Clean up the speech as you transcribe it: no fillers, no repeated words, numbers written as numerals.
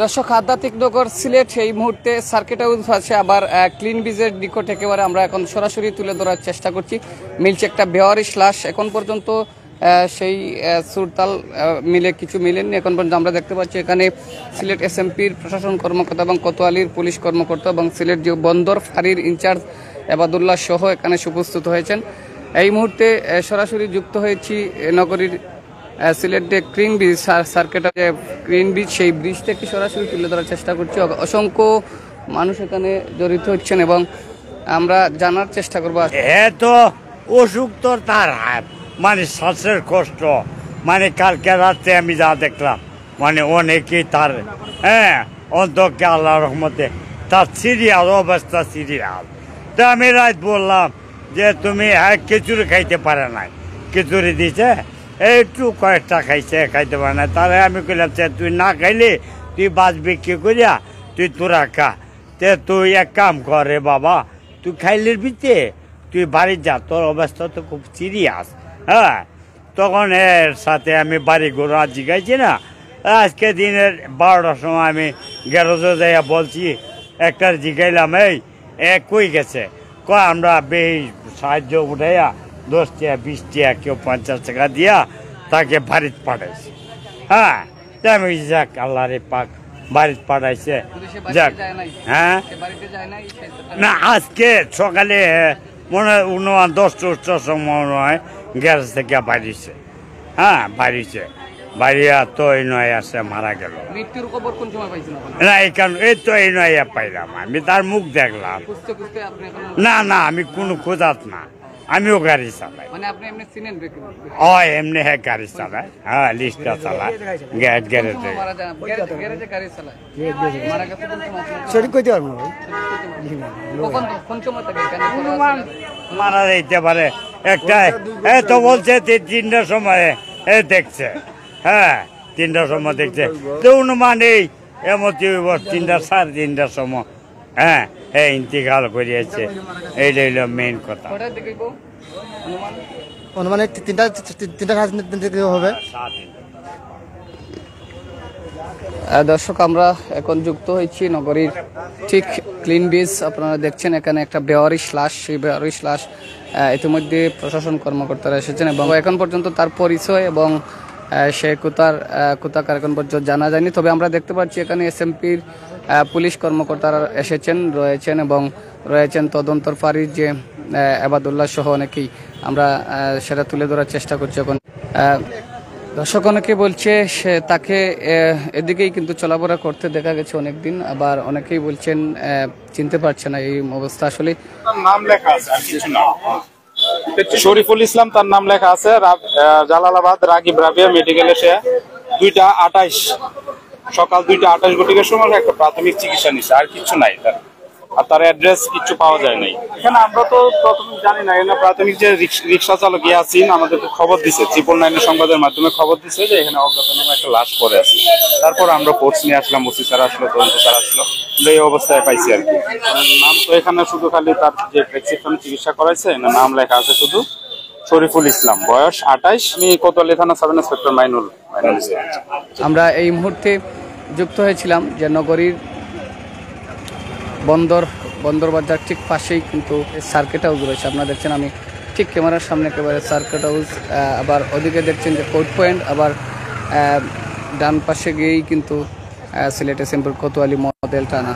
দর্শক, আধ্যাত্মিক নগর সিলেট এই মুহূর্তে সার্কিট হাউস আছে, আবার ক্লিন বিচের নিকট একেবারে আমরা এখন সরাসরি তুলে ধরার চেষ্টা করছি। মিলছে একটা বেওয়ারিশ লাশ। এখন পর্যন্ত সেই সুরতাল মিলে কিছু মিলেননি। এখন পর্যন্ত আমরা দেখতে পাচ্ছি এখানে সিলেট এসএমপির প্রশাসন কর্মকর্তা এবং কোতোয়ালির পুলিশ কর্মকর্তা এবং সিলেট যে বন্দর ফাঁড়ির ইনচার্জ এবাদুল্লাহ সহ এখানে উপস্থিত হয়েছেন। এই মুহূর্তে সরাসরি যুক্ত হয়েছি নগরীর সিলেট যে green bridge circuit green bridge, সেই ব্রিজ থেকে সরাসরি তুলে ধরার চেষ্টা করছি। অসংখ্য মানুষ এখানে জড়িত হচ্ছেন এবং আমরা জানার চেষ্টা করবো। এত অসুখ তো তার মানে শ্বাসের কষ্ট, মানে কালকে রাতে আমি যা দেখলাম মানে অনেকেই তার অন্তকে আল্লাহ রহমতে তার সিরিয়াল অবস্থা সিরিয়াল। তা আমি রাত বললাম যে তুমি খিচুড়ি খাইতে পারে নাই, খিচুড়ি দিছে একটু কয়েকটা খাইতে পারে না। তাহলে আমি কইলাম তুই না খাইলে তুই বাঁচবি কি করিয়া, তুই তোরা খা। তুই এক কাম করে বাবা, তুই খাইলির ভিতরে তুই বাড়ি যা, তোর অবস্থা তো খুব সিরিয়াস। তখন এর সাথে আমি বাড়ি ঘোরা জিগাইছি না। আজকে দিনের 12টার সময় আমি গ্যারেজে যাইয়া বলছি, একটা জিগাইলাম এই কই গেছে, আমরা বেশ সাহায্য উঠাইয়া 10 টাকা 20 টাকা কেউ 50 টাকা দিয়া তাকে বাড়িতে পাঠাইছে। আমি যাক আল্লাহ রে পাক বাড়িতে পাঠাইছে যাক। না আজকে সকালে মনে হয় 10টার সময় মনে হয় গ্যারেজ থেকে বাড়িছে। বাড়িছে বাড়িয়া তো এই নয় আসে মারা গেল। মৃত্যুর খবর কোন সময় পাইছেন? না এই কারণ এই তো এই নয় পাইলাম, আমি তার মুখ দেখলাম। না আমি কোনো খোঁজাত না, আমিও গাড়ি চালাই। মানে আপনি এমনি চিনেন? এমনি গাড়ি চালায়, লিস্টটা চালায় গ্যারেজে গাড়ি চালায়। মারা যাইতে পারে একটা। তো বলছে 3টার সময় দেখছে, 3টার সময় দেখছে। তো অনুমান এমতি 3টা 3:30টার সময় ইন্তিকাল করিয়েছে। এইটা হইল মেইন কথা। অনুমানে 3টা হবে। দর্শক, আমরা এখন যুক্ত হয়েছি নগরীর ঠিক ক্লিন বিচ। আপনারা দেখছেন এখানে একটা বেওয়ারিশ লাশ। সেই বেওয়ারিশ লাশ ইতিমধ্যে প্রশাসন কর্মকর্তারা এসেছেন এবং এখন পর্যন্ত তার পরিচয় এবং সে কোথাকার এখন পর্যন্ত জানা যায়নি। তবে আমরা দেখতে পাচ্ছি এখানে এসএমপির পুলিশ কর্মকর্তারা রয়েছেন এবং রয়েছেন তদন্তর ফাঁড়ির যে এবাদুল্লাহ সহ অনেকেই। আমরা সেটা তুলে ধরার চেষ্টা করছি। এখন দর্শক অনেকে বলছে সে তাকে এদিকেই কিন্তু চলাফেরা করতে দেখা গেছে অনেকদিন, আবার অনেকেই বলছেন চিনতে পারছে না। এই অবস্থা আসলে নাম লেখা আছে আর কিছু না। শরীফুল ইসলাম তার নাম লেখা আছে। জালালাবাদ রাগিব রাবিয়া মেডিকেলে সে 2:28 সকাল 2:28 ঘটিকার সময় একটা প্রাথমিক চিকিৎসা নিচ্ছে, আর কিছু নাই তার। আর তার অ্যাড্রেস কিছু পাওয়া যায় নাই। এখানে আমরা তো প্রথমে জানি না, এখানে প্রাথমিক যে রিক্সা চালক ইয়াসিন আমাদেরকে খবর দিছে, 999 সংবাদের মাধ্যমে খবর দিছে যে এখানে অজ্ঞাতনামা একটা লাশ পড়ে আছে। তারপর আমরা ফোর্স নিয়ে আসলাম, ওসি স্যার আসলো, তদন্ত স্যার আসলো, এই অবস্থায় পাইছি আর কি। নাম তো এখানে শুধু খালি তার যে প্রেসক্রিপশনে চিকিৎসা করাইছে নাম লেখা আছে শুধু শরীফুল ইসলাম, বয়স 28, কোতোয়ালি থানা সাব ইন্সপেক্টর মাইনুল। আমরা এই মুহূর্তে যুক্ত হয়েছিলাম যে নগরীর বন্দর বাজার ঠিক পাশেই কিন্তু সার্কিট হাউস রয়েছে। আপনারা দেখছেন আমি ঠিক ক্যামেরার সামনে একেবারে সার্কিট হাউস, আবার ওদিকে দেখছেন যে কোর্ট পয়েন্ট, আবার ডান পাশে গিয়েই কিন্তু সিলেট এসএমপির কোতোয়ালি মডেল থানা।